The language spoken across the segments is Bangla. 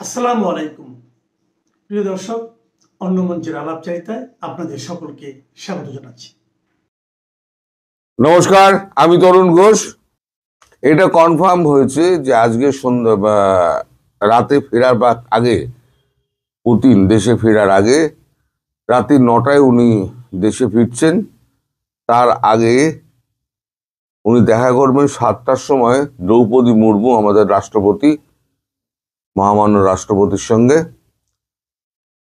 আসসালামু আলাইকুম প্রিয় দর্শক, অন্য মঞ্চের আলাপচারিতায় আপনাদের সকলকে স্বাগত জানাচ্ছি। নমস্কার, আমি তরুণ ঘোষ। এটা কনফার্ম হয়েছে যে আজকে সন্ধ্যা রাতে ফেরার আগে, পুতিন দেশে ফেরার আগে রাত্রি 9টায় উনি দেশে ফিরছেন। তার আগে উনি দেখা করবেন 7টার সময় দ্রৌপদী মুর্মু, আমাদের রাষ্ট্রপতি, মহামান্য রাষ্ট্রপতির সঙ্গে।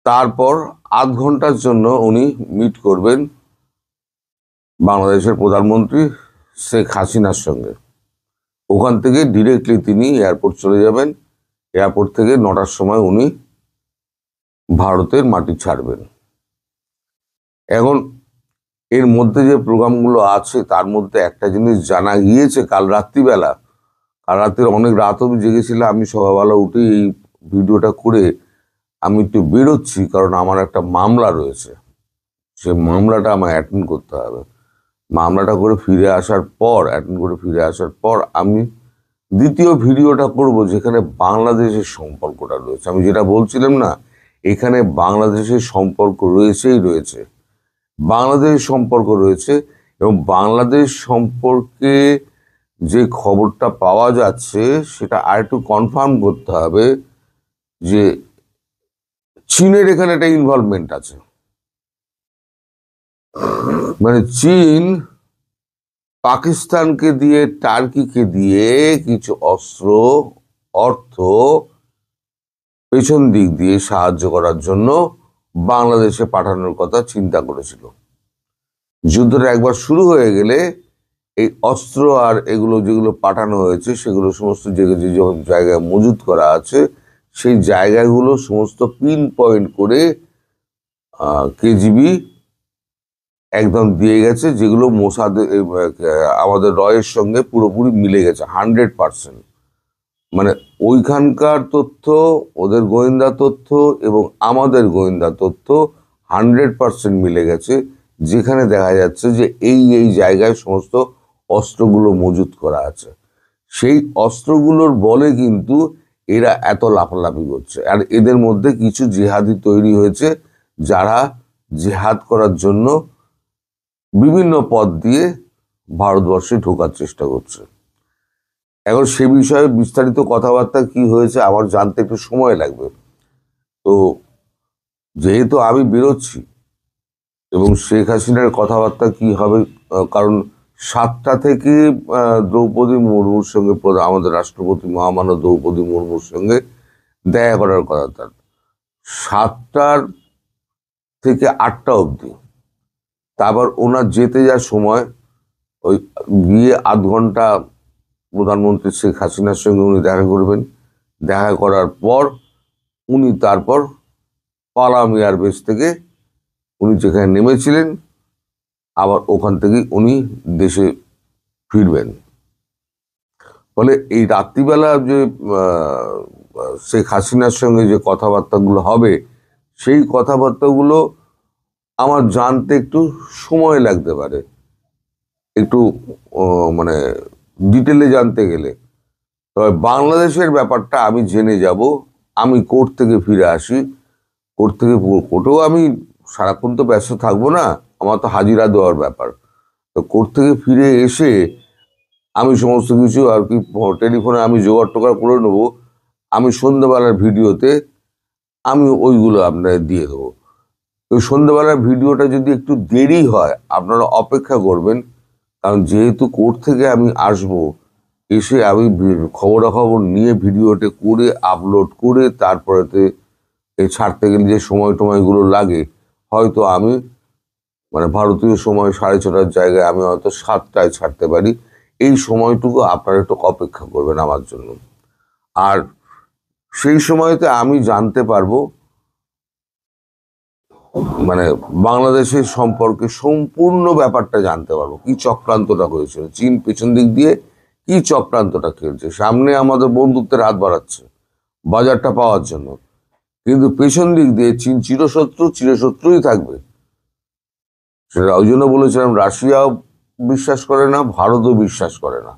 তারপর আধ ঘন্টার জন্য উনি মিট করবেন বাংলাদেশের প্রধানমন্ত্রী শেখ হাসিনার সঙ্গে। ওখান থেকে ডিরেক্টলি তিনি এয়ারপোর্ট চলে যাবেন। এয়ারপোর্ট থেকে 9টার সময় উনি ভারতের মাটি ছাড়বেন। এখন এর মধ্যে যে প্রোগ্রামগুলো আছে তার মধ্যে একটা জিনিস জানা গিয়েছে কাল রাত্রির অনেক রাত অবধি জেগেছিলাম। আমি সকালবেলা উঠে এই ভিডিওটা করে আমি একটু বেরোচ্ছি, কারণ আমার একটা মামলা রয়েছে। সে মামলাটা আমায় অ্যাটেন্ড করতে হবে। মামলাটা করে ফিরে আসার পর আমি দ্বিতীয় ভিডিওটা করব, যেখানে বাংলাদেশের সম্পর্কটা রয়েছে। আমি যেটা বলছিলাম না, এখানে বাংলাদেশের সম্পর্ক রয়েছে। বাংলাদেশের সম্পর্ক রয়েছে, এবং বাংলাদেশ সম্পর্কে যে খবরটা পাওয়া যাচ্ছে সেটা আর একটু কনফার্ম করতে হবে যে চীনের এখানে একটা ইনভলভমেন্ট আছে। মানে চীন পাকিস্তানকে দিয়ে, টার্কিকে দিয়ে কিছু অস্ত্র, অর্থ পেছন দিক দিয়ে সাহায্য করার জন্য বাংলাদেশে পাঠানোর কথা চিন্তা করেছিল। যুদ্ধটা একবার শুরু হয়ে গেলে এই অস্ত্র আর এগুলো যেগুলো পাঠানো হয়েছে সেগুলো সমস্ত যে জায়গায় মজুত করা আছে, সেই জায়গাগুলো সমস্ত পিন পয়েন্ট করে কেজিবি একদম দিয়ে গেছে, যেগুলো মোসাদ আমাদের রয়ের সঙ্গে পুরোপুরি মিলে গেছে 100%। মানে ওইখানকার তথ্য, ওদের গোয়েন্দা তথ্য এবং আমাদের গোয়েন্দা তথ্য 100% মিলে গেছে, যেখানে দেখা যাচ্ছে যে এই জায়গায় সমস্ত অস্ত্রগুলো মজুত করা আছে। সেই অস্ত্রগুলোর বলে কিন্তু এরা এত লাফালাফি করছে। আর এদের মধ্যে কিছু জেহাদি তৈরি হয়েছে, যারা জেহাদ করার জন্য বিভিন্ন পথ দিয়ে ভারতবর্ষে ঢোকার চেষ্টা করছে। এখন সে বিষয়ে বিস্তারিত কথাবার্তা কি হয়েছে আমার জানতে একটু সময় লাগবে। তো যেহেতু আমি বেরোচ্ছি, এবং শেখ হাসিনার কথাবার্তা কি হবে, কারণ 7টা থেকে দ্রৌপদী মুর্মুর সঙ্গে, আমাদের রাষ্ট্রপতি মহামান্য দ্রৌপদী মুর্মুর সঙ্গে দেখা করার কথা। তার 7টার থেকে 8টা অবধি, তারপর ওনার যেতে যাওয়ার সময় ওই গিয়ে আধ ঘন্টা প্রধানমন্ত্রী শেখ হাসিনার সঙ্গে উনি দেখা করবেন। দেখা করার পর উনি তারপর পালাম এয়ারবেস থেকে উনি যেখানে নেমেছিলেন, আবার ওখান থেকেই উনি দেশে ফিরবেন। ফলে এই রাত্রিবেলা যে শেখ হাসিনার সঙ্গে যে কথাবার্তাগুলো হবে, সেই কথাবার্তাগুলো আমার জানতে একটু সময় লাগতে পারে, একটু মানে ডিটেলে জানতে গেলে। তবে বাংলাদেশের ব্যাপারটা আমি জেনে যাব। আমি কোর্ট থেকে ফিরে আসি, কোর্টেও আমি সারাক্ষণ তো ব্যস্ত থাকবো না, আমার তো হাজিরা দেওয়ার ব্যাপার। তো কোর্ট থেকে ফিরে এসে আমি সমস্ত কিছু আর কি টেলিফোনে আমি জোগাড় টোগাড় করে নেবো। আমি সন্ধ্যাবেলার ভিডিওতে আমি ওইগুলো আপনাদের দিয়ে দেবো। ওই সন্ধ্যাবেলার ভিডিওটা যদি একটু দেরি হয়, আপনারা অপেক্ষা করবেন, কারণ যেহেতু কোর্ট থেকে আমি আসবো, এসে আমি খবরাখবর নিয়ে ভিডিওটা করে আপলোড করে তারপরেতে ছাড়তে গেলে যে সময়গুলো লাগে, হয়তো আমি মানে ভারতীয় সময় 6:30টার জায়গায় আমি হয়তো 7টায় ছাড়তে পারি। এই সময়টুকু আপনারা একটু অপেক্ষা করবেন আমার জন্য। আর সেই সময়তে আমি জানতে পারবো, মানে বাংলাদেশের সম্পর্কে সম্পূর্ণ ব্যাপারটা জানতে পারবো, কি চক্রান্তটা হয়েছিল। চীন পেছন দিক দিয়ে কি চক্রান্তটা খেলছে, সামনে আমাদের বন্ধুত্বের হাত বাড়াচ্ছে বাজারটা পাওয়ার জন্য, কিন্তু পেছন দিক দিয়ে চীন চিরশত্রুই থাকবে। সেটা ওই জন্য বলেছিলাম, রাশিয়াও বিশ্বাস করে না, ভারতও বিশ্বাস করে না।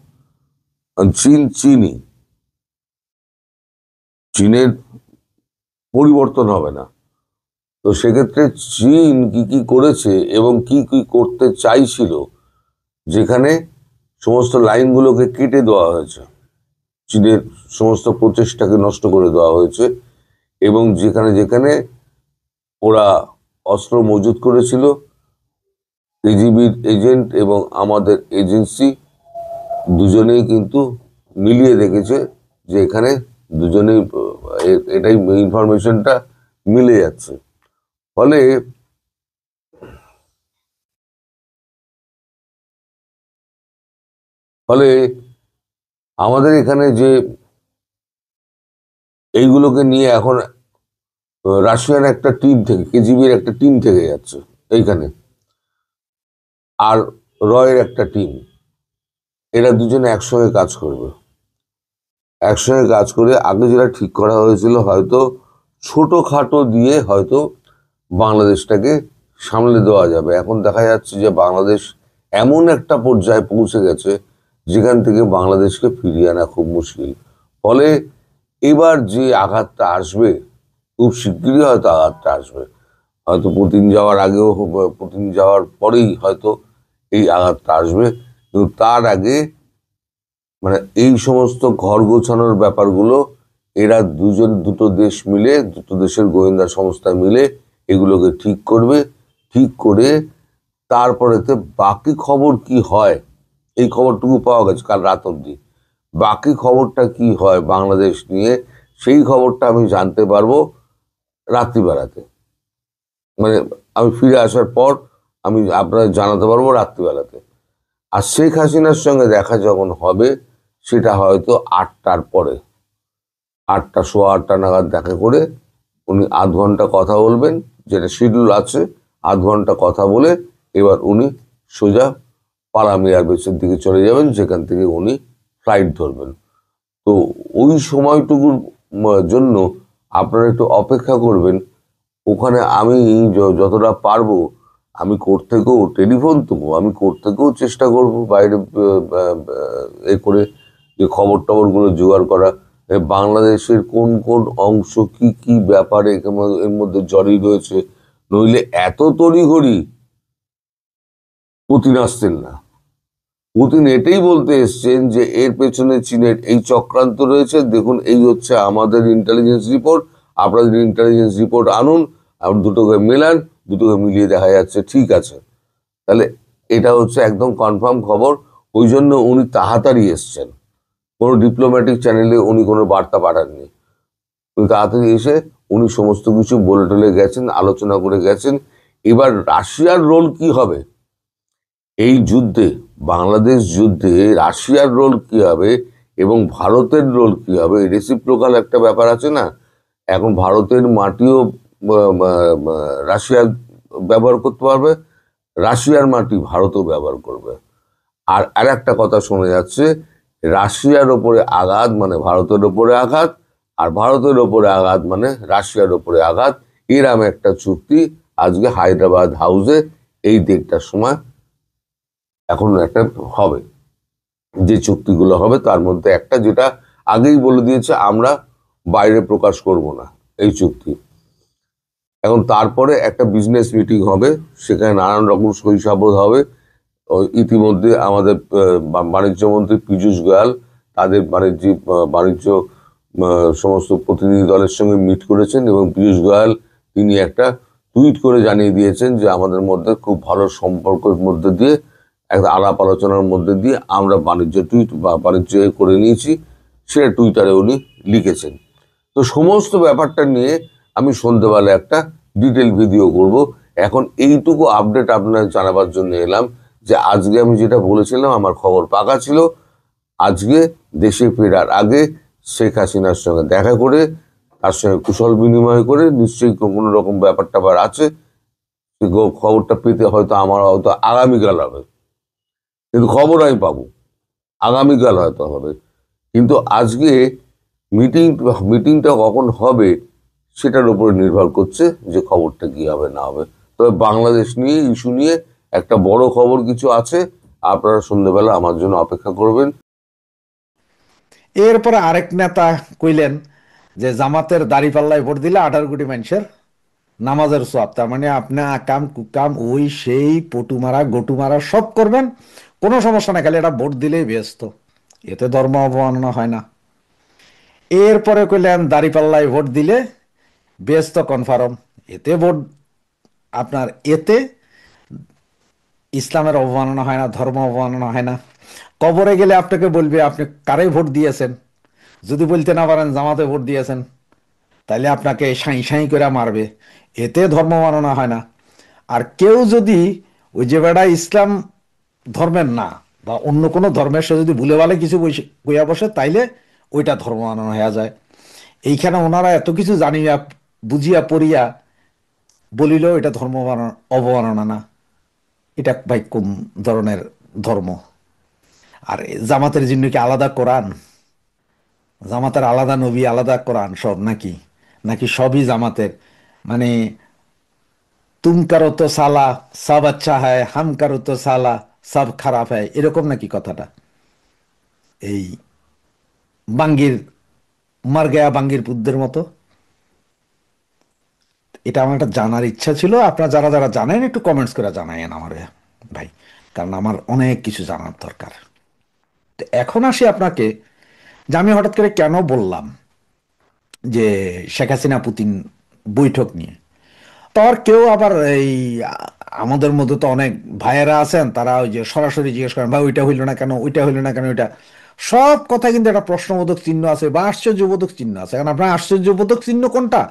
চীনের পরিবর্তন হবে না। তো সেক্ষেত্রে চীন কি কি করেছে এবং কি কি করতে চাইছিল, যেখানে সমস্ত লাইনগুলোকে কেটে দেওয়া হয়েছে, চীনের সমস্ত প্রচেষ্টাকে নষ্ট করে দেওয়া হয়েছে, এবং যেখানে যেখানে ওরা অস্ত্র মজুত করেছিল, কেজিবির এজেন্ট এবং আমাদের এজেন্সি দুজনেই কিন্তু মিলিয়ে দেখেছে যে এখানে দুজনেই এটাই ইনফরমেশনটা মিলে যাচ্ছে। ফলে ফলে আমাদের এখানে যে এইগুলোকে নিয়ে এখন রাশিয়ান একটা টিম থেকে, কেজিবির একটা টিম থেকে যাচ্ছে এইখানে, আর রয়ের একটা টিম, এরা দুজনে একসঙ্গে কাজ করবে। একসঙ্গে কাজ করে আগে যেটা ঠিক করা হয়েছিল, হয়তো ছোটখাটো দিয়ে হয়তো বাংলাদেশটাকে সামলে দেওয়া যাবে, এখন দেখা যাচ্ছে যে বাংলাদেশ এমন একটা পর্যায়ে পৌঁছে গেছে যেখান থেকে বাংলাদেশকে ফিরিয়ে আনা খুব মুশকিল। ফলে এবার যে আঘাতটা আসবে, খুব শিগগিরই হয়তো আঘাতটা আসবে, হয়তো পুতিন যাওয়ার আগেও, পুতিন যাওয়ার পরেই হয়তো এই আঘাতটা আসবে। কিন্তু তার আগে মানে এই সমস্ত ঘর গোছানোর ব্যাপারগুলো এরা দুটো দেশ মিলে, দুটো দেশের গোয়েন্দা সংস্থা মিলে এগুলোকে ঠিক করবে। ঠিক করে তারপরেতে বাকি খবর কি হয়, এই খবরটুকু পাওয়া গেছে কাল রাত অবধি, বাকি খবরটা কি হয় বাংলাদেশ নিয়ে, সেই খবরটা আমি জানতে পারবো রাত্রিবেলাতে। মানে আমি ফিরে আসার পর আমি আপনাদের জানাতে পারবো রাত্রিবেলাতে। আর শেখ হাসিনার সঙ্গে দেখা যখন হবে, সেটা হয়তো 8টার পরে, 8টা সোয়া 8টা নাগাদ দেখা করে উনি আধ ঘন্টা কথা বলবেন, যেটা শিডিউল আছে, আধ ঘন্টা কথা বলে এবার উনি সোজা পালাম এয়ারবেসের দিকে চলে যাবেন, যেখান থেকে উনি ফ্লাইট ধরবেন। তো ওই সময়টুকুর জন্য আপনারা একটু অপেক্ষা করবেন। ওখানে আমি যতটা পারবো আমি কোর্ট থেকেও, টেলিফোন তো আমি কোর্ট থেকেও চেষ্টা করব বাইরে এ করে যে খবর টবরগুলো জোগাড় করা, বাংলাদেশের কোন কোন অংশ কি কি ব্যাপারে এর মধ্যে জড়িয়ে রয়েছে। নইলে এত তড়িঘড়ি পুতিন আসতেন না। পুতিন এটাই বলতে এসছেন যে এর পেছনে চীনের এই চক্রান্ত রয়েছে, দেখুন এই হচ্ছে আমাদের ইন্টেলিজেন্স রিপোর্ট, আপনাদের ইন্টেলিজেন্স রিপোর্ট আনুন, আর দুটোকে মেলান, দুটোকে মিলিয়ে দেখা যাচ্ছে ঠিক আছে। তাহলে এটা হচ্ছে একদম কনফার্ম খবর। ওই জন্য উনি তাড়াতাড়ি এসছেন, কোনো ডিপ্লোম্যাটিক চ্যানেলে উনি কোনো বার্তা পাঠাননি। উনি তাড়াতাড়ি এসে উনি সমস্ত কিছু বলে টলে গেছেন, আলোচনা করে গেছেন। এবার রাশিয়ার রোল কি হবে এই যুদ্ধে, বাংলাদেশ যুদ্ধে রাশিয়ার রোল কি হবে এবং ভারতের রোল কি হবে, রেসিপ্রোকাল একটা ব্যাপার আছে না। এখন ভারতের মাটিও রাশিয়া ব্যবহার করতে পারবে, রাশিয়ার মাটি ভারতও ব্যবহার করবে। আর একটা কথা শোনা যাচ্ছে, রাশিয়ার ওপরে আঘাত মানে ভারতের ওপরে আঘাত, আর ভারতের ওপরে আঘাত মানে রাশিয়ার ওপরে আঘাত, এরম একটা চুক্তি আজকে হায়দ্রাবাদ হাউসে এই 1:30টার সময় এখন একটা হবে। যে চুক্তিগুলো হবে তার মধ্যে একটা, যেটা আগেই বলে দিয়েছে আমরা বাইরে প্রকাশ করব না এই চুক্তি। এখন তারপরে একটা বিজনেস মিটিং হবে, সেখানে নানান রকম সইসাবত হবে। ইতিমধ্যে আমাদের বাণিজ্য মন্ত্রী পীযূষ গোয়াল তাদের বাণিজ্য সমস্ত প্রতিনিধি দলের সঙ্গে মিট করেছেন, এবং পীযূষ গোয়াল তিনি একটা টুইট করে জানিয়ে দিয়েছেন যে আমাদের মধ্যে খুব ভালো সম্পর্কের মধ্যে দিয়ে, একটা আলাপ আলোচনার মধ্যে দিয়ে আমরা বাণিজ্য করে নিয়েছি, সেটা টুইটারে উনি লিখেছেন। তো সমস্ত ব্যাপারটা নিয়ে আমি সন্ধ্যেবেলা একটা ডিটেল ভিডিও করব। এখন এইটুকু আপডেট আপনাদের জানাবার জন্য এলাম যে আজকে আমি যেটা বলেছিলাম, আমার খবর পাকা ছিল। আজকে দেশে ফেরার আগে শেখ হাসিনার সঙ্গে দেখা করে, তার সঙ্গে কুশল বিনিময় করে, নিশ্চয়ই কোনো রকম ব্যাপার ট্যাপার আছে, খবরটা পেতে হয়তো আমার হয়তো আগামীকাল হবে, কিন্তু খবর আমি পাবো আগামীকাল হয়তো হবে। কিন্তু আজকে মিটিংটা কখন হবে সেটার উপরে নির্ভর করছে যে খবরটা কি হবে না হবে। তবে বাংলাদেশ নিয়ে, ইস্যু নিয়ে একটা বড় খবর কিছু আছে, আপনারা সন্ধ্যেবেলা আমার জন্য অপেক্ষা করবেন। এরপরে আরেক নেতা কইলেন যে জামাতের দাড়িপাল্লায় ভোট দিলে 18 কোটি মানুষের নামাজের সওয়াব, তার মানে আপনি আকাম কুকাম ওই সেই পটু মারা গটু মারা সব করবেন, কোনো সমস্যা না, খালি এটা ভোট দিলেই ব্যস্ত, এতে ধর্ম অবমাননা হয় না। এরপরে কইলেন দাড়িপাল্লায় ভোট দিলে ব্যস্ত কনফার্ম, এতে ভোট আপনার, এতে ইসলামের অবমাননা হয় না, ধর্ম অবমাননা হয় না। কবরে গেলে আপনাকে বলবে আপনি কারে ভোট দিয়েছেন, যদি বলতে না পারেন জামাতে ভোট দিয়েছেন, তাইলে আপনাকে সাঁই সাঁই করে মারবে, এতে ধর্ম মাননা হয় না। আর কেউ যদি ওই যে বেড়া ইসলাম ধর্মের না বা অন্য কোনো ধর্মের সে যদি ভুলে ভালে কিছু কইয়া বসে, তাইলে ওইটা ধর্ম মানানো হয়ে যায়। এইখানে ওনারা এত কিছু জানিয়া বুঝিয়া পড়িয়া বলিল এটা ধর্ম অবমাননা না, এটা ভাই কোন ধরনের ধর্ম? আর জামাতের জন্য কি আলাদা কোরআন, জামাতের আলাদা নবী আলাদা কোরআন সব নাকি? নাকি সবই জামাতের? মানে তুম কারো তো সালা সব আচ্ছা হয়, হাম কারো তো সালা সব খারাপ হয়, এরকম নাকি কথাটা? এই বাঙ্গির মার গয়া বাঙ্গির পুত্রের মতো। এটা আমার একটা জানার ইচ্ছা ছিল, আপনারা যারা যারা জানেন একটু কমেন্টস করে জানায়েন আমারে ভাই, কারণ আমার অনেক কিছু জানার দরকার। তো এখন আসি আপনাকে, যে আমি হঠাৎ করে কেন বললাম যে শেখ হাসিনা পুতিন বৈঠক নিয়ে। তো আর কেউ আবার এই আমাদের মধ্যে তো অনেক ভাইয়েরা আছেন, তারা ওই যে সরাসরি জিজ্ঞেস করেন ভাই ওইটা হইল না কেন, ওইটা হইল না কেন, ওইটা সব কথা কিন্তু একটা প্রশ্নবোধক চিহ্ন আছে বা আশ্চর্যবোধক চিহ্ন আছে। কারণ আপনার আশ্চর্যবোধক চিহ্ন কোনটা,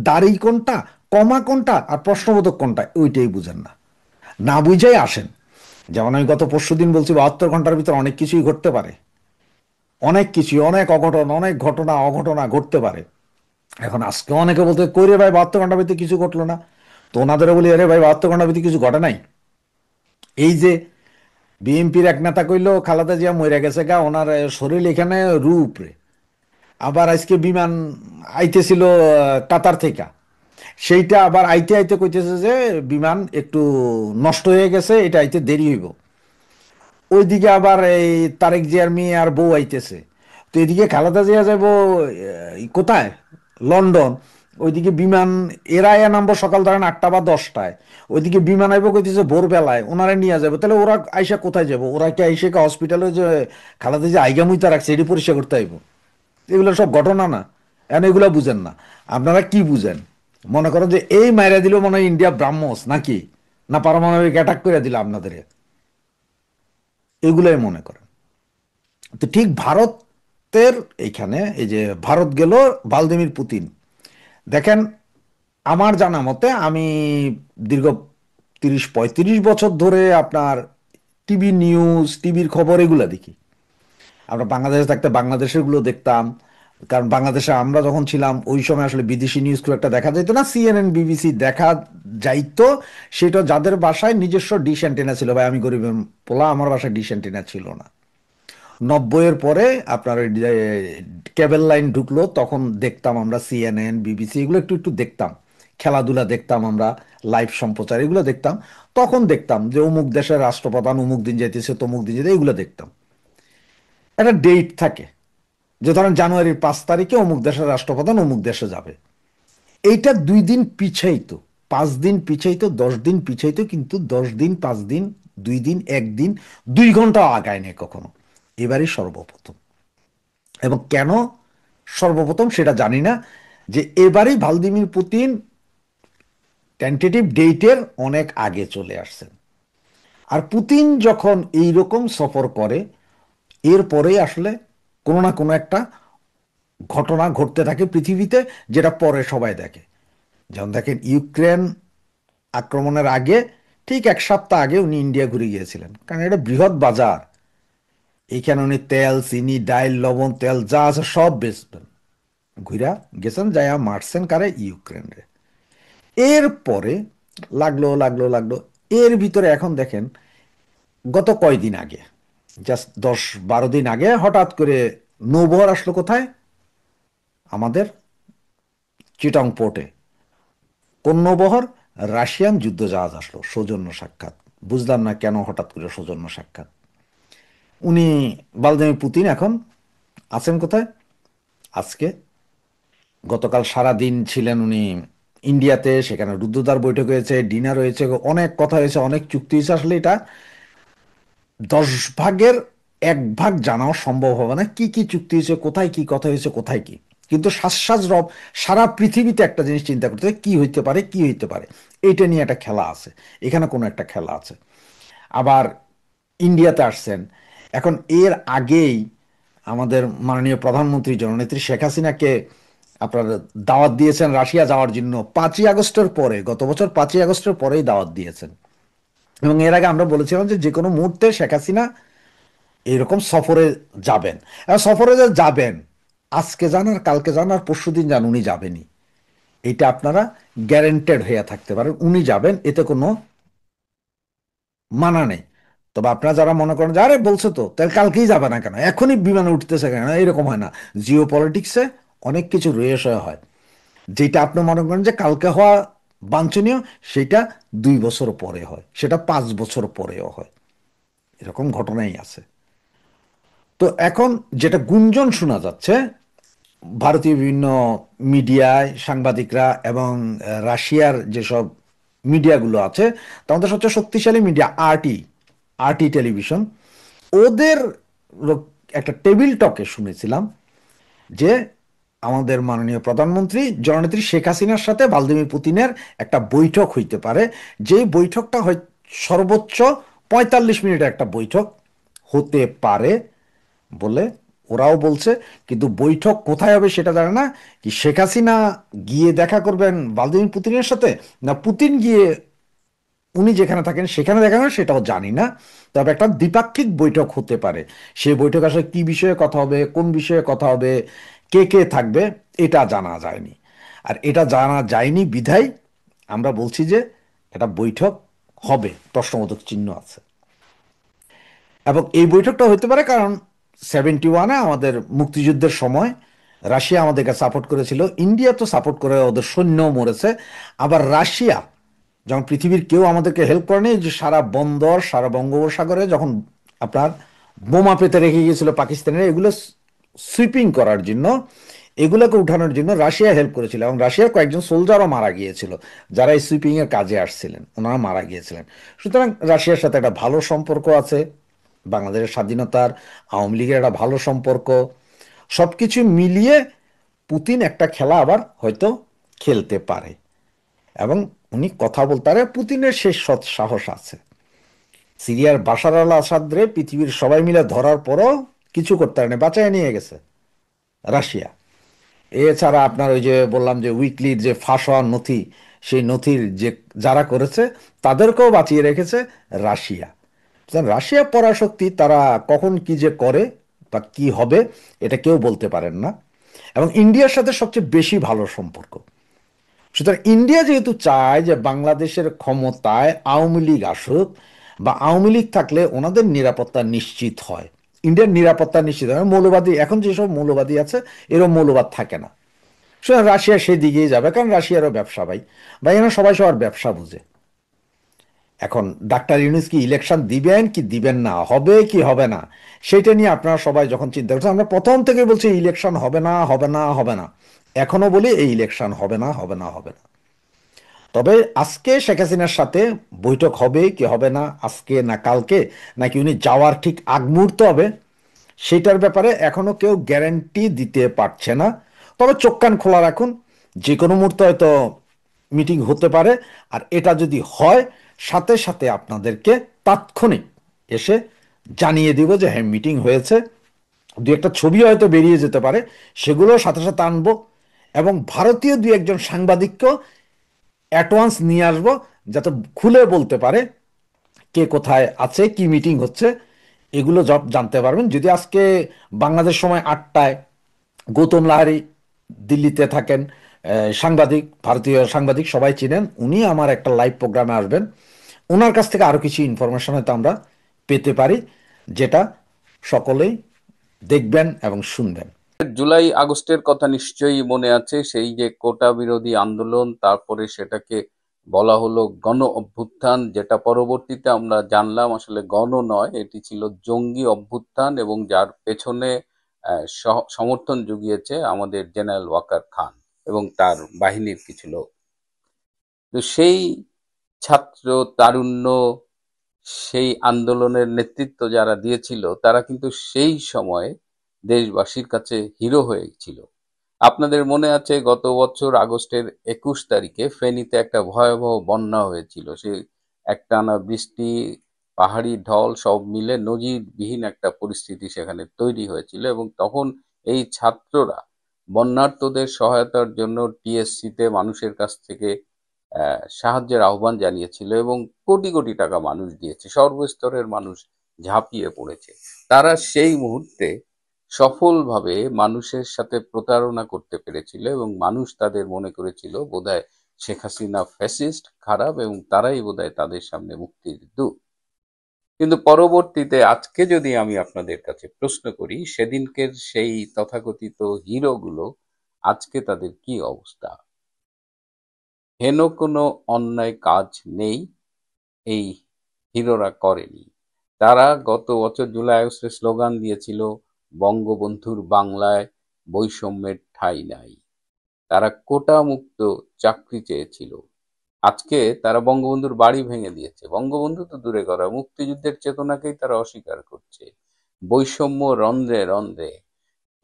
দাড়ি কোনটা, কমা কোনটা, আর প্রশ্নবোধক কোনটা, ওইটাই বুঝেন না, না বুঝেই আসেন। যেমন আমি গত পরশুদিন বলছি 72 ঘন্টার ভিতরে অনেক কিছুই ঘটতে পারে, অনেক কিছুই, অনেক অঘটন, অনেক ঘটনা অঘটনা ঘটতে পারে। এখন আজকে অনেকে বলতে কই রে ভাই 72 ঘন্টার ভিতরে কিছু ঘটলো না, তো ওনাদেরও বলি আরে ভাই 72 ঘন্টার ভিতরে কিছু ঘটে নাই। এই যে বিএনপির এক নেতা কইলো খালেদা জিয়া মরে গেছে গা, ওনার শরীর এখানে রূপ রে, আবার আজকে বিমান আইতেছিল কাতার থেকে, সেইটা আবার আইতে আইতে কইতেছে যে বিমান একটু নষ্ট হয়ে গেছে, এটা আইতে দেরি হইব। ওইদিকে আবার এই তারেক জিয়ার মেয়ে আর বউ আইতেছে, তো এদিকে খালেদা জিয়া যাবো কোথায়, লন্ডন, ওইদিকে বিমান এরা নামবো সকাল ধরেন 8টা বা 10টায়, ওইদিকে বিমান আইবো কইতেছে ভোরবেলায়, ওনারা নিয়ে যাবে, তাহলে ওরা আইসা কোথায় যাবো, ওরা কি আইসে হসপিটালে যে খালেদা যে আইগা মুইতা রাখছে এটি পরিষ্কার করতে আইব? এগুলো সব ঘটনা না, এখন এগুলো বুঝেন না। আপনারা কি বুঝেন? মনে করেন যে এই মাইরা দিল মনে হয় ইন্ডিয়া ব্রাহ্মস নাকি, না পারমাণবিক অ্যাটাক করে দিল আপনাদের, এগুলাই মনে করেন। তো ঠিক ভারতের এইখানে এই যে ভারত গেল ভ্লাদিমির পুতিন, দেখেন আমার জানা মতে আমি দীর্ঘ 30-35 বছর ধরে আপনার টিভি নিউজ, টিভির খবর এগুলো দেখি। আমরা বাংলাদেশে থাকতে বাংলাদেশের গুলো দেখতাম, কারণ বাংলাদেশে আমরা যখন ছিলাম ওই সময় আসলে বিদেশি নিউজ খুব একটা দেখা যাইতো না, সিএনএন বিবিসি দেখা যাইতো, সেটা যাদের বাসায় নিজস্ব ডিশ অ্যান্টেনা ছিল। ভাই আমি গরিব পোলা, আমার বাসায় ডিশ অ্যান্টেনা ছিল না। 90-এর পরে আপনার ওই কেবল লাইন ঢুকলো, তখন দেখতাম আমরা সিএনএন বিবিসি এগুলো একটু একটু দেখতাম, খেলাধুলা দেখতাম আমরা, লাইভ সম্প্রচার এগুলো দেখতাম। তখন দেখতাম যে অমুক দেশের রাষ্ট্রপ্রধান অমুক দিন যাইতেছে, তমুক দিন যেতে, এগুলো দেখতাম। একটা ডেট থাকে যে ধরেন জানুয়ারির 5 তারিখে অমুক দেশের রাষ্ট্রপ্রধান অমুক দেশে যাবে, এইটা 2 দিন পিছাইতো, 5 দিন পিছাইতো, 10 দিন পিছাইতো, কিন্তু 10 দিন 5 দিন 2 দিন 1 দিন 2 ঘন্টাও আগায় নেই কখনো। এবারই সর্বপ্রথম, এবং কেন সর্বপ্রথম সেটা জানি না, যে এবারই ভ্লাদিমির পুতিন টেন্টেটিভ ডেটের অনেক আগে চলে আসছেন। আর পুতিন যখন এই রকম সফর করে, এরপরেই আসলে কোনো না কোনো একটা ঘটনা ঘটতে থাকে পৃথিবীতে, যেটা পরে সবাই দেখে। যেমন দেখেন ইউক্রেন আক্রমণের আগে ঠিক 1 সপ্তাহ আগে উনি ইন্ডিয়া ঘুরে গিয়েছিলেন, কারণ এটা বৃহৎ বাজার, এইখানে উনি তেল চিনি ডাইল লবণ তেল যা আছে সব বেচবেন, ঘুরা গেছেন, যাইয়া মারছেন কারে, ইউক্রেনরে। এরপরে লাগলো লাগলো লাগলো, এর ভিতরে এখন দেখেন গত কয়দিন আগে, জাস্ট 10-12 দিন আগে হঠাৎ করে নৌবহর আসলো কোথায়, আমাদের চিটং পোর্টে। কোন নৌবহর? রাশিয়ান যুদ্ধজাহাজ আসলো, সৌজন্য সাক্ষাৎ। বুঝলাম না কেন হঠাৎ করে সৌজন্য সাক্ষাৎ। উনি ভ্লাদিমির পুতিন এখন আছেন কোথায়? আজকে গতকাল সারা দিন ছিলেন উনি ইন্ডিয়াতে, সেখানে রুদ্ধদ্বার বৈঠক হয়েছে, ডিনার হয়েছে, অনেক কথা হয়েছে, অনেক চুক্তি হয়েছে। আসলে এটা 10 ভাগের 1 ভাগ জানাও সম্ভব হবে না, কি কি চুক্তি হয়েছে, কোথায় কি কথা হয়েছে, কোথায় কি। কিন্তু সাজ রব সারা পৃথিবীতে একটা জিনিস চিন্তা করতে হবে, কি হইতে পারে, কি হইতে পারে, এইটা নিয়ে একটা খেলা আছে, এখানে কোনো একটা খেলা আছে। আবার ইন্ডিয়াতে আসছেন। এখন এর আগেই আমাদের মাননীয় প্রধানমন্ত্রী জননেত্রী শেখ হাসিনাকে আপনার দাওয়াত দিয়েছেন রাশিয়া যাওয়ার জন্য 5ই আগস্টের পরে, গত বছর 5ই আগস্টের পরেই দাওয়াত দিয়েছেন। এবং এর আগে আমরা বলেছিলাম যে যে কোনো মুহূর্তে শেখ হাসিনা এরকম সফরে যাবেন। আর সফরে যে যাবেন, আজকে যান আর কালকে যান আর পরশুদিন যান, উনি যাবেনই, এটা আপনারা গ্যারেন্টেড হয়ে থাকতে পারেন, উনি যাবেন, এতে কোনো মানা নেই। তবে আপনারা যারা মনে করেন যে আরে বলছে তো তাহলে কালকেই যাবে না কেন, এখনই বিমানে উঠতেছে কেন, এরকম হয় না। জিও পলিটিক্সে অনেক কিছু রয়েছে হয়, যেটা আপনি মনে করেন যে কালকে হওয়া বাঞ্ছনীয়, সেটা 2 বছর পরে হয়, সেটা 5 বছর পরেও হয়, এরকম ঘটনাই আছে। তো এখন যেটা গুঞ্জন শোনা যাচ্ছে, ভারতীয় বিভিন্ন মিডিয়ায় সাংবাদিকরা এবং রাশিয়ার যেসব মিডিয়াগুলো আছে, তার মধ্যে সবচেয়ে শক্তিশালী মিডিয়া আরটি টেলিভিশন, ওদের একটা টেবিল টকে শুনেছিলাম যে আমাদের মাননীয় প্রধানমন্ত্রী জননেত্রী শেখ হাসিনার সাথে ভ্লাদিমির পুতিনের একটা বৈঠক হইতে পারে, যেই বৈঠকটা হয় সর্বোচ্চ 45 মিনিটের একটা বৈঠক হতে পারে বলে ওরাও বলছে। কিন্তু বৈঠক কোথায় হবে সেটা জানে না। কি শেখ হাসিনা গিয়ে দেখা করবেন ভ্লাদিমির পুতিনের সাথে, না পুতিন গিয়ে উনি যেখানে থাকেন সেখানে দেখা করবেন, সেটাও জানি না। তবে একটা দ্বিপাক্ষিক বৈঠক হতে পারে। সেই বৈঠক আসলে কি বিষয়ে কথা হবে, কোন বিষয়ে কথা হবে, কে কে থাকবে, এটা জানা যায়নি। আর এটা জানা যায়নি বিধায় আমরা বলছি যে এটা বৈঠক হবে, প্রশ্নবোধক চিহ্ন আছে। এবং এই বৈঠকটা হতে পারে কারণ 71-এ আমাদের মুক্তিযুদ্ধের সময় রাশিয়া আমাদেরকে সাপোর্ট করেছিল, ইন্ডিয়া তো সাপোর্ট করে, ওদের সৈন্য মরেছে। আবার রাশিয়া যখন পৃথিবীর কেউ আমাদেরকে হেল্প করেনি, যে সারা বন্দর সারা বঙ্গোপসাগরে যখন আপনার বোমা পেতে রেখে গিয়েছিল পাকিস্তানের, এগুলো সুইপিং করার জন্য, এগুলোকে উঠানোর জন্য রাশিয়া হেল্প করেছিল। এবং রাশিয়ার কয়েকজন সোলজারও মারা গিয়েছিল, যারা এই সুইপিং এর কাজে আসছিলেন, ওনারা মারা গিয়েছিলেন। সুতরাং রাশিয়ার সাথে একটা ভালো সম্পর্ক আছে, বাংলাদেশের স্বাধীনতার, আওয়ামী লীগের একটা ভালো সম্পর্ক, সবকিছু মিলিয়ে পুতিন একটা খেলা আবার হয়তো খেলতে পারে। এবং উনি কথা বলতে পারে, পুতিনের শেষ সৎ সাহস আছে। সিরিয়ার বাশার আল আসাদরে পৃথিবীর সবাই মিলে ধরার পরও কিছু করতে পারেনি, বাঁচায় নিয়ে গেছে রাশিয়া। এছাড়া আপনার ওই যে বললাম যে উইকলির যে ফাঁস হওয়ার নথি, সেই নথির যে যারা করেছে তাদেরকেও বাঁচিয়ে রেখেছে রাশিয়া। রাশিয়া পরাশক্তি, তারা কখন কি যে করে বা কি হবে এটা কেউ বলতে পারেন না। এবং ইন্ডিয়ার সাথে সবচেয়ে বেশি ভালো সম্পর্ক। সুতরাং ইন্ডিয়া যেহেতু চায় যে বাংলাদেশের ক্ষমতায় আওয়ামী লীগ আসুক, বা আওয়ামী লীগ থাকলে ওনাদের নিরাপত্তা নিশ্চিত হয়, ইন্ডিয়ার নিরাপত্তা নিশ্চিত হয়। মৌলবাদী এখন যেসব মৌলবাদী আছে, এরকম মৌলবাদ থাকে না। সুতরাং রাশিয়া সেই দিকেই যাবে, কারণ রাশিয়ারও ব্যবসা ভাই এরা সবাই সবার ব্যবসা বুঝে। এখন ডাক্তার ইউনূস কি ইলেকশন দিবেন কি দিবেন না, হবে কি হবে না, সেটা নিয়ে আপনারা সবাই যখন চিন্তা করছেন, আমরা প্রথম থেকে বলছি ইলেকশন হবে না, হবে না, হবে না, এখনো বলি এই ইলেকশন হবে না, হবে না, হবে না। তবে আজকে শেখ হাসিনার সাথে বৈঠক হবে কি হবে না, আজকে না কালকে, নাকি উনি যাওয়ার ঠিক আগ মুহূর্ত হবে, সেটার ব্যাপারে এখনো কেউ গ্যারান্টি দিতে পারছে না। তবে চোখ কান খোলা রাখুন, যে কোনো মুহূর্তে হয়তো মিটিং হতে পারে। আর এটা যদি হয়, সাথে সাথে আপনাদেরকে তাৎক্ষণিক এসে জানিয়ে দিব যে হ্যাঁ মিটিং হয়েছে। দু একটা ছবি হয়তো বেরিয়ে যেতে পারে, সেগুলো সাথে সাথে আনবো। এবং ভারতীয় দু একজন সাংবাদিককেও অ্যাডভান্স নিয়ে আসবো, যাতে খুলে বলতে পারে কে কোথায় আছে, কি মিটিং হচ্ছে, এগুলো জানতে পারবেন। যদি আজকে বাংলাদেশ সময় 8টায় গৌতম লাহারি দিল্লিতে থাকেন, সাংবাদিক, ভারতীয় সাংবাদিক সবাই চিনেন, উনি আমার একটা লাইভ প্রোগ্রামে আসবেন। ওনার কাছ থেকে আরো কিছু ইনফরমেশন হয়তো আমরা পেতে পারি, যেটা সকলেই দেখবেন এবং শুনবেন। জুলাই আগস্টের কথা নিশ্চয়ই মনে আছে, সেই যে কোটা বিরোধী আন্দোলন, তারপরে সেটাকে বলা হলো গণ অভ্যুত্থান, যেটা পরবর্তীতে আমরা জানলাম আসলে গণ নয়, এটি ছিল জঙ্গি অভ্যুত্থান, এবং যার পেছনে সমর্থন জুগিয়েছে আমাদের জেনারেল ওয়াকার খান। এবং তার বাহিনীর কিছু লোক। তো সেই ছাত্র তারুণ্য, সেই আন্দোলনের নেতৃত্ব যারা দিয়েছিল তারা কিন্তু সেই সময় দেশবাসীর কাছে হিরো হয়েছিল। আপনাদের মনে আছে গত বছর আগস্টের 21 তারিখে ফেনীতে একটা ভয়াবহ বন্যা হয়েছিল। সে একটানা বৃষ্টি, পাহাড়ি ঢল সব মিলে নজিরবিহীন একটা পরিস্থিতি সেখানে তৈরি হয়েছিল, এবং তখন এই ছাত্ররা বন্যার্তদের সহায়তার জন্য টিএসসিতে মানুষের কাছ থেকে সাহায্যের আহ্বান জানিয়েছিল, এবং কোটি কোটি টাকা মানুষ দিয়েছে, সর্বস্তরের মানুষ ঝাঁপিয়ে পড়েছে। তারা সেই মুহূর্তে সফলভাবে মানুষের সাথে প্রতারণা করতে পেরেছিল, এবং মানুষ তাদের মনে করেছিল বোধহয় শেখ হাসিনা ফ্যাসিস্ট, খারাপ, এবং তারাই বোধহয় তাদের সামনে মুক্তির দূত। কিন্তু পরবর্তীতে আজকে যদি আমি আপনাদের কাছে প্রশ্ন করি, সেদিনকের সেই তথাকথিত হিরোগুলো আজকে তাদের কি অবস্থা? হেন কোনো অন্যায় কাজ নেই এই হিরোরা করেনি। তারা গত বছর জুলাই আগস্টে স্লোগান দিয়েছিল, বঙ্গবন্ধুর বাংলায় বৈষম্যের ঠাঁই নাই। তারা কোটা মুক্ত চাকরি চেয়েছিল। আজকে তারা বঙ্গবন্ধুর বাড়ি ভেঙে দিয়েছে। বঙ্গবন্ধু তো দূরে করা, মুক্তিযুদ্ধের চেতনাকেই তারা অস্বীকার করছে। বৈষম্য রন্ধ্রে রন্ধ্রে,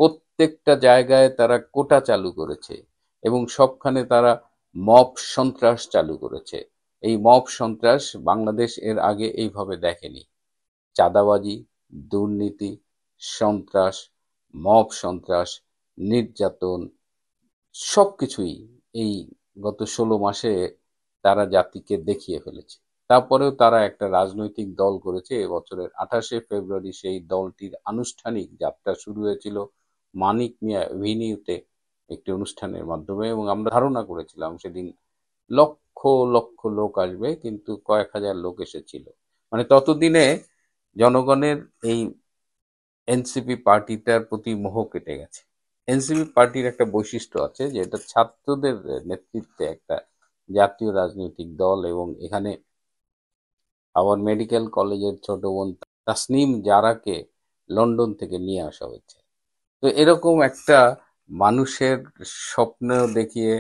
প্রত্যেকটা জায়গায় তারা কোটা চালু করেছে, এবং সবখানে তারা মব সন্ত্রাস চালু করেছে। এই মব সন্ত্রাস বাংলাদেশ এর আগে এইভাবে দেখেনি। চাঁদাবাজি, দুর্নীতি, সন্ত্রাস, মব সন্ত্রাস, নির্যাতন, সবকিছুই এই গত 16 মাসে তারা জাতিকে দেখিয়ে ফেলেছে। তারপরেও তারা একটা রাজনৈতিক দল করেছে। এবছরের 28শে ফেব্রুয়ারি সেই দলটির আনুষ্ঠানিক যাত্রা শুরু হয়েছিল মানিক মিয়া এভিনিউতে একটি অনুষ্ঠানের মাধ্যমে, এবং আমরা ধারণা করেছিলাম সেদিন লক্ষ লক্ষ লোক আসবে, কিন্তু কয়েক হাজার লোক এসেছিল। মানে ততদিনে জনগণের এই এনসিপি পার্টিটার প্রতি মোহ কেটে গেছে। এনসিপি পার্টির একটা বৈশিষ্ট্য আছে যে এটা ছাত্রদের নেতৃত্বে একটা জাতীয় রাজনৈতিক দল, এবং এখানে আবার মেডিকেল কলেজের ছোট বোন তাসনিম জারাকে লন্ডন থেকে নিয়ে আসা হয়েছে। তো এরকম একটা মানুষের স্বপ্ন দেখিয়ে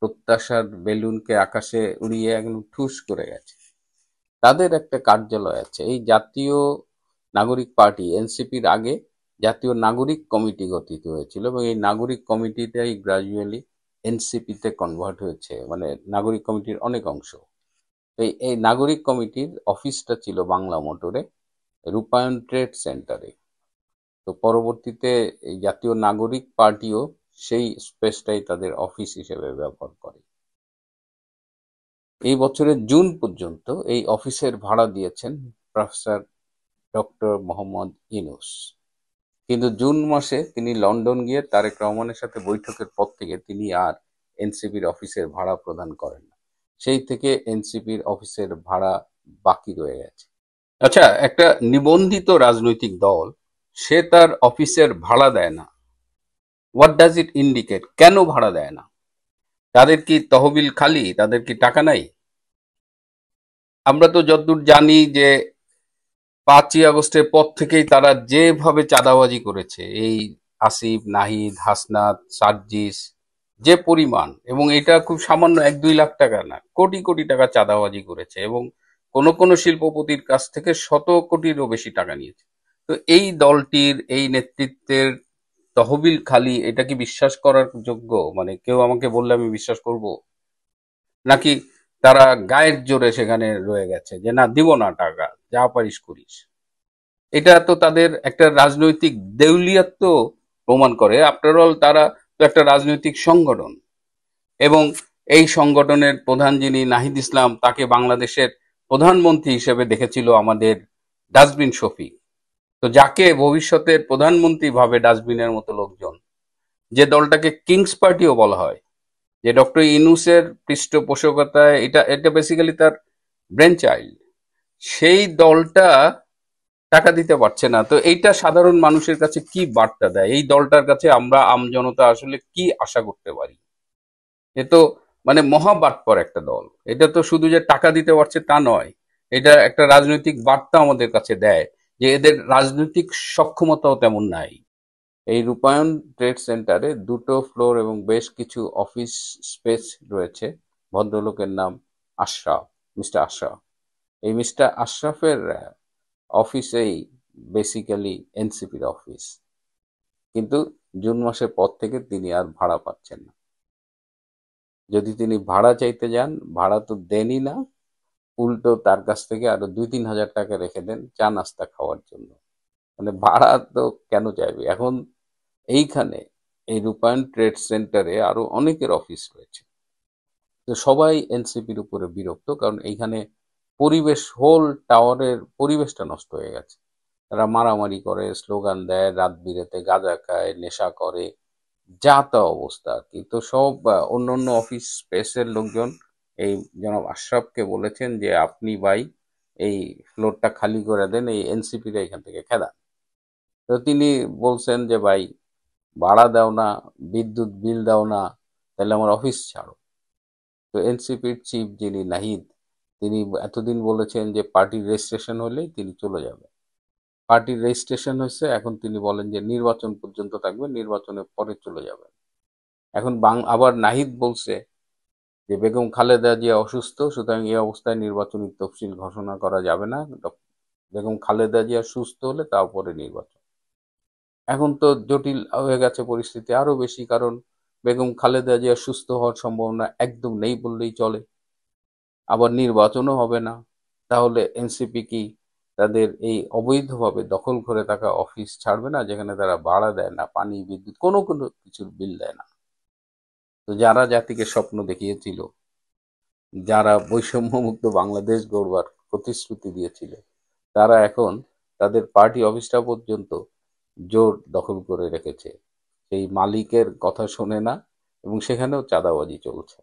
প্রত্যাশার বেলুনকে আকাশে উড়িয়ে একদম ঠুস করে গেছে। তাদের একটা কার্যালয় আছে। এই জাতীয় নাগরিক পার্টি এনসিপির আগে জাতীয় নাগরিক কমিটি গঠিত হয়েছিল, এবং এই নাগরিক কমিটিটাই গ্রাজুয়ালি এনসিপিতে কনভার্ট হয়েছে, মানে নাগরিক কমিটির অনেক অংশ। এই নাগরিক কমিটির অফিসটা ছিল বাংলা মোটরে, রূপায়ণ ট্রেড সেন্টারে। তো পরবর্তীতে এই জাতীয় নাগরিক পার্টিও সেই স্পেসটাই তাদের অফিস হিসেবে ব্যবহার করে। এই বছরের জুন পর্যন্ত এই অফিসের ভাড়া দিয়েছেন প্রফেসর ডক্টর মোহাম্মদ ইউনূস। কিন্তু জুন মাসে তিনি লন্ডন গিয়ে তারেক রহমানের সাথে বৈঠকের পর থেকে তিনি আর এনসিপির অফিসের ভাড়া প্রদান করেন না। সেই থেকে এনসিপির অফিসের ভাড়া বাকি রয়ে গেছে। আচ্ছা, একটা নিবন্ধিত রাজনৈতিক দল সে তার অফিসের ভাড়া দেয় না, হোয়াট ডাজ ইট ইন্ডিকেট? কেন ভাড়া দেয় না? তাদের কি তহবিল খালি? তাদের কি টাকা নাই? আমরা তো যতদূর জানি যে 5ই আগস্টের পর থেকেই তারা যেভাবে চাঁদাবাজি করেছে, এই আসিফ, নাহিদ, হাসনাত, সার্জিস, যে পরিমাণ, এবং এটা খুব সামান্য 1-2 লাখ টাকা না, কোটি কোটি টাকা চাঁদাবাজি করেছে, এবং কোন কোন শিল্পপতির কাছ থেকে 100 কোটিরও বেশি টাকা নিয়েছে। তো এই দলটির এই নেতৃত্বের তহবিল খালি, এটা কি বিশ্বাস করার যোগ্য? মানে কেউ আমাকে বললে আমি বিশ্বাস করব? নাকি তারা গায়ের জোরে সেখানে রয়ে গেছে যে না, দিব না টাকা, যা পারিস করিস? এটা তো তাদের একটা রাজনৈতিক দেউলিয়াত্ব প্রমাণ করে। আফটার অল তারা তো একটা রাজনৈতিক সংগঠন, এবং এই সংগঠনের প্রধান যিনি নাহিদ ইসলাম, তাকে বাংলাদেশের প্রধানমন্ত্রী হিসেবে দেখেছিল আমাদের ডাস্টবিন শফিক। তো যাকে ভবিষ্যতের প্রধানমন্ত্রী ভাবে ডাস্টবিনের মতো লোকজন, যে দলটাকে কিংস পার্টিও বলা হয়, যে ডক্টর ইউনূসের পৃষ্ঠপোষকতায় এটা এটা বেসিক্যালি তার ব্রেন চাইল্ড, সেই দলটা টাকা দিতে পারছে না। তো এইটা সাধারণ মানুষের কাছে কি বার্তা দেয়? এই দলটার কাছে আমরা আমজনতা আসলে কি আশা করতে পারি? এ তো মানে মহাবাটপর একটা দল। এটা তো শুধু যে টাকা দিতে পারছে তা নয়, এটা একটা রাজনৈতিক বার্তা আমাদের কাছে দেয় যে এদের রাজনৈতিক সক্ষমতাও তেমন নাই। এই রূপায়ণ ট্রেড সেন্টারে 2টো ফ্লোর এবং বেশ কিছু অফিস স্পেস রয়েছে। ভদ্রলোকের নাম আশরাফ, মিস্টার আশরাফ। এই মিস্টার আশরাফের অফিসেই বেসিক্যালি এনসিপির অফিস, কিন্তু জুন মাসের পর থেকে তিনি আর ভাড়া পাচ্ছেন না। যদি তিনি ভাড়া চাইতে যান, ভাড়া তো দেনই না, উল্টো তার কাছ থেকে আরো 2-3 হাজার টাকা রেখে দেন চা নাস্তা খাওয়ার জন্য। মানে ভাড়া তো কেন চাইবে? এখন এইখানে এই রূপায়ণ ট্রেড সেন্টারে আরো অনেকের অফিস রয়েছে, তো সবাই এনসিপির উপরে বিরক্ত, কারণ এইখানে পরিবেশ, হোল টাওয়ারের পরিবেশটা নষ্ট হয়ে গেছে। তারা মারামারি করে, স্লোগান দেয়, রাত বিরেতে গাঁজা খায়, নেশা করে, যা তা অবস্থা আর কি। তো সব অন্যান্য অফিস স্পেসের লোকজন এই জনাব আশরাফকে বলেছেন যে আপনি ভাই এই ফ্লোরটা খালি করে দেন, এই এনসিপিরা এখান থেকে খেদান। তো তিনি বলছেন যে ভাই ভাড়া দাও না, বিদ্যুৎ বিল দাও না, তাহলে আমার অফিস ছাড়ো। তো এনসিপির চিফ যিনি নাহিদ, তিনি এতদিন বলেছেন যে পার্টির রেজিস্ট্রেশন হলেই তিনি চলে যাবেন। পার্টির রেজিস্ট্রেশন হয়েছে, এখন তিনি বলেন যে নির্বাচন পর্যন্ত থাকবে, নির্বাচনের পরে চলে যাবেন। এখন আবার নাহিদ বলছে যে বেগম খালেদা জিয়া অসুস্থ, সুতরাং এই অবস্থায় নির্বাচনী তফসিল ঘোষণা করা যাবে না, বেগম খালেদা জিয়া সুস্থ হলে তারপরে নির্বাচন। এখন তো জটিল হয়ে গেছে পরিস্থিতি আরো বেশি, কারণ বেগম খালেদা জিয়া সুস্থ হওয়ার সম্ভাবনা একদম নেই বললেই চলে, আবার নির্বাচনও হবে না। তাহলে এনসিপি কি তাদের এই অবৈধভাবে দখল করে থাকা অফিস ছাড়বে না, যেখানে তারা ভাড়া দেয় না, পানি বিদ্যুৎ কোনো কোনো কিছুর বিল দেয় না? তো যারা জাতিকে স্বপ্ন দেখিয়েছিল, যারা বৈষম্যমুক্ত বাংলাদেশ গড়বার প্রতিশ্রুতি দিয়েছিল, তারা এখন তাদের পার্টি অফিসটা পর্যন্ত জোর দখল করে রেখেছে। সেই মালিকের কথা শোনে না, এবং সেখানেও চাঁদাবাজি চলছে।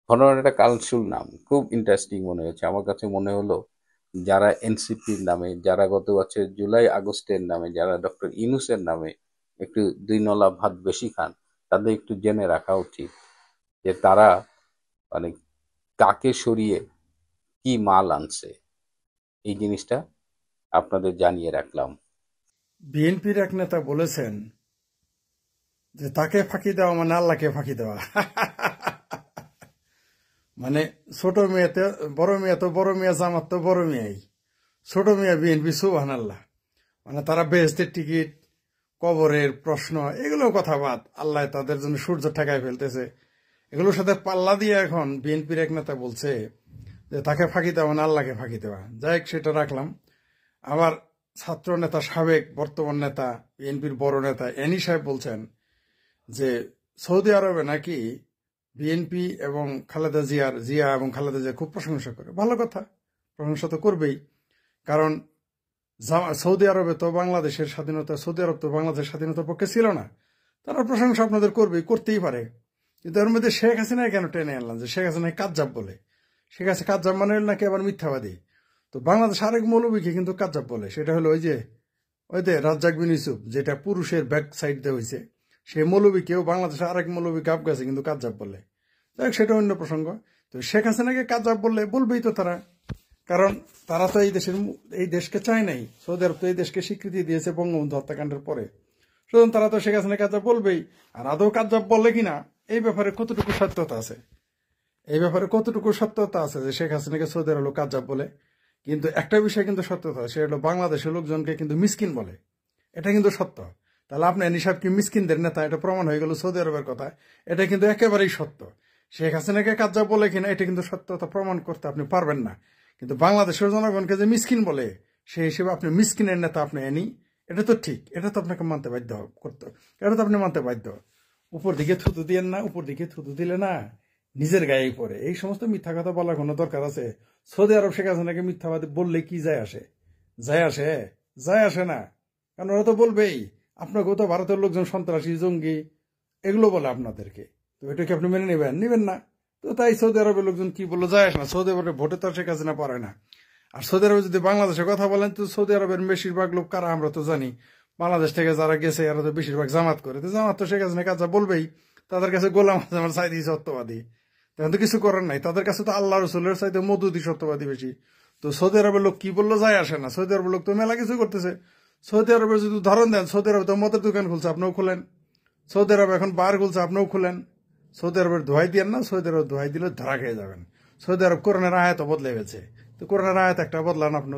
ঘটনার একটা কারণ শুনলাম, খুব ইন্টারেস্টিং মনে হয়েছে আমার কাছে। মনে হলো যারা এনসিপির নামে, যারা গত বছর জুলাই আগস্টের নামে, যারা ডক্টর ইউনূসের নামে একটু 2 নলা ভাত বেশি খান, তাদের একটু জেনে রাখা উচিত যে তারা মানে কাকে সরিয়ে কি মাল আনছে। এই জিনিসটা আপনাদের জানিয়ে রাখলাম। বিএনপির এক নেতা বলেছেন যে তাকে ফাঁকি দেওয়া মানে আল্লাহকে ফাঁকি দেওয়া। মানে ছোট মেয়েতে বড় মেয়ে, তো বড় মেয়ে জামাত তো বড় মেয়েই, ছোট মেয়ে বিএনপি সুবহানাল্লাহ। মানে তারা বেহেশতের টিকিট, কবরের প্রশ্ন, এগুলো কথা বাদ, আল্লাহ তাদের জন্য সূর্য ঠেকায় ফেলতেছে। এগুলোর সাথে পাল্লা দিয়ে এখন বিএনপির এক নেতা বলছে যে তাকে ফাঁকি দেওয়া মানে আল্লাহকে ফাঁকি দেওয়া। যাই হোক, সেটা রাখলাম। আবার ছাত্র নেতা, সাবেক বর্তমান নেতা, বিএনপির বড় নেতা এনি সাহেব বলছেন যে সৌদি আরবে নাকি বিএনপি এবং জিয়া এবং খালেদা জিয়ার খুব প্রশংসা করে। ভালো কথা, প্রশংসা তো করবেই, কারণ সৌদি আরবে তো বাংলাদেশের স্বাধীনতা, সৌদি আরব তো বাংলাদেশের স্বাধীনতার পক্ষে ছিল না, তারা প্রশংসা আপনাদের করবেই, করতেই পারে। কিন্তু এর মধ্যে শেখ হাসিনায় কেন টেনে আনলাম যে শেখ হাসিনায় কাজ্জাব বলে? শেখ হাসিনা কাজ্জাব মানে নাকি আবার মিথ্যাবাদী? তো বাংলাদেশ আরেক মৌলবীকে কিন্তু কাজ্জাব বলে, সেটা হলো ওই যে রাজ্জাক বিন ইউসুফ, যেটা পুরুষের ব্যাক সাইড দিয়ে হয়েছে, সেই মৌলবীকেও বাংলাদেশে আরেক মৌলবী গাব গাছে কিন্তু কাজ্জাব বলে। যাই হোক, সেটা অন্য প্রসঙ্গ। তো শেখ হাসিনাকে কাজ্জাব বলবেই তো তারা, কারণ তারা তো এই দেশকে চায় নাই। সৌদি আরব তো এই দেশকে স্বীকৃতি দিয়েছে বঙ্গবন্ধু হত্যাকাণ্ডের পরে, সুতরাং তারা তো শেখ হাসিনা কাজ্জাব বলবেই। আর আদৌ কাজ্জাব বলে কিনা, এই ব্যাপারে কতটুকু সত্যতা আছে, যে শেখ হাসিনাকে সৌদি আরব কাজ্জাব বলে? কিন্তু একটা বিষয় কিন্তু সত্যতা, সে হলো বাংলাদেশের লোকজনকে কিন্তু মিসকিন বলে, এটা কিন্তু সত্য। তাহলে আপনি নিশাব কি মিসকিনদের নেতা, এটা প্রমাণ হয়ে গেল সৌদি আরবের কথা। এটা কিন্তু একেবারেই সত্য। শেখ হাসিনাকে কাজ্জাব বলে কিনা, এটা কিন্তু সত্যতা প্রমাণ করতে আপনি পারবেন না। কিন্তু বাংলাদেশের জনগণকে যে মিসকিন বলে, সেই হিসেবে আপনি মিসকিনের নেতা আপনি এটা তো ঠিক, এটা তো আপনাকে মানতে বাধ্য করতে, এটা তো আপনি মানতে বাধ্য। উপর দিকে থুতু দিয়েন না, উপর দিকে থুতু দিলে না নিজের গায়েই পড়ে। এই সমস্ত মিথ্যা কথা বলার কোনো দরকার আছে? সৌদি আরব শেখ হাসিনাকে মিথ্যাবাদী বললে কি যায় আসে? যায় আসে না, কারণ ওরা তো বলবেই আপনাকেও তো ভারতের লোকজন সন্ত্রাসী, জঙ্গি এগুলো বলে আপনাদেরকে। তো এটাকে আপনি মেনে নিবেন না? তো তাই সৌদি আরবের লোকজন কি বললো যায় আসে না। সৌদি আরবের ভোটে তো শেখ হাসিনা পারে না। আর সৌদি আরবে যদি বাংলাদেশের কথা বলেন, তো সৌদি আরবের বেশিরভাগ লোক কারা আমরা তো জানি। বাংলাদেশ থেকে যারা গেছে এরা তো বেশিরভাগ জামাত করে, তো জামাত তো শেখ হাসিনা কাজা বলবেই। তাদের কাছে গোলাম আমার চাইতেই সত্যবাদী, তখন তো কিছু করার নাই। তাদের কাছে তো আল্লাহ রসুলের চাইতে মধুদি সত্যবাদী বেশি। তো সৌদি আরবের লোক কি বললো যায় আসে না। সৌদি আরবের লোক তো মেলা কিছু করতেছে। সৌদি আরবের যদি উদাহরণ দেন, সৌদি আরব তো মদের দোকান খুলছে, আপনিও খুলেন। সৌদি আরব এখন বার খুলছে, আপনিও খুলেন। সৌদি আরবের দোহাই দিয়েন না, সৌদি আরব দোহাই দিলে ধরা খেয়ে যাবেন। সৌদি আরব কোরআনের আয়াত বদলে গেছে, তো কোরআনের আয়াত একটা বদলান আপনি।